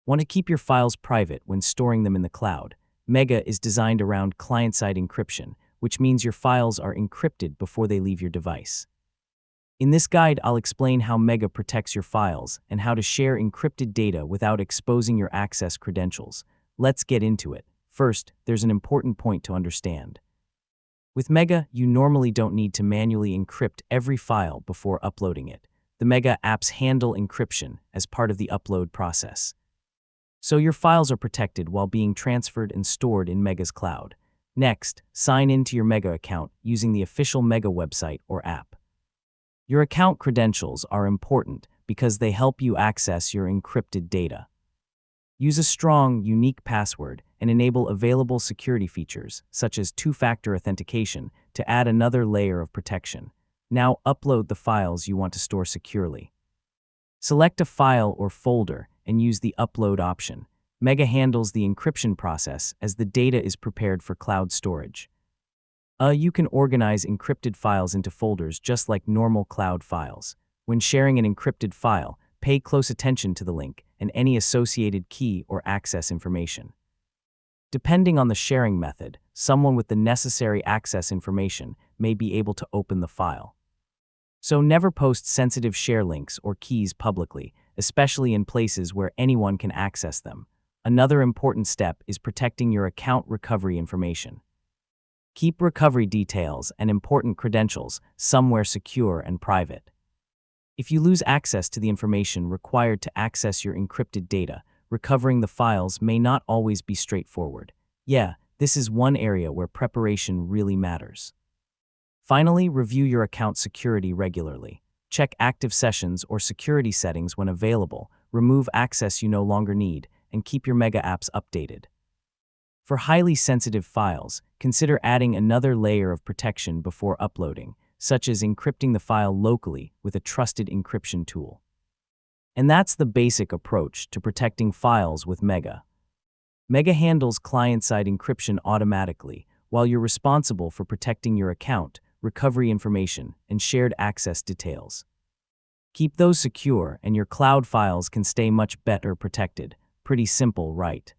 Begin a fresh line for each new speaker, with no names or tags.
Want to keep your files private when storing them in the cloud? Mega is designed around client-side encryption, which means your files are encrypted before they leave your device. In this guide, I'll explain how Mega protects your files and how to share encrypted data without exposing your access credentials. Let's get into it. First, there's an important point to understand. With Mega, you normally don't need to manually encrypt every file before uploading it. The Mega apps handle encryption as part of the upload process. So your files are protected while being transferred and stored in Mega's cloud. Next, sign into your Mega account using the official Mega website or app. Your account credentials are important because they help you access your encrypted data. Use a strong, unique password and enable available security features, such as two-factor authentication, to add another layer of protection. Now upload the files you want to store securely. Select a file or folder and use the Upload option. Mega handles the encryption process as the data is prepared for cloud storage. You can organize encrypted files into folders just like normal cloud files. When sharing an encrypted file, pay close attention to the link and any associated key or access information. Depending on the sharing method, someone with the necessary access information may be able to open the file. So never post sensitive share links or keys publicly, especially in places where anyone can access them. Another important step is protecting your account recovery information. Keep recovery details and important credentials somewhere secure and private. If you lose access to the information required to access your encrypted data, recovering the files may not always be straightforward. Yeah, this is one area where preparation really matters. Finally, review your account security regularly. Check active sessions or security settings when available, remove access you no longer need, and keep your Mega apps updated. For highly sensitive files, consider adding another layer of protection before uploading, such as encrypting the file locally with a trusted encryption tool. And that's the basic approach to protecting files with Mega. Mega handles client-side encryption automatically, while you're responsible for protecting your account, recovery information, and shared access details. Keep those secure and your cloud files can stay much better protected. Pretty simple, right?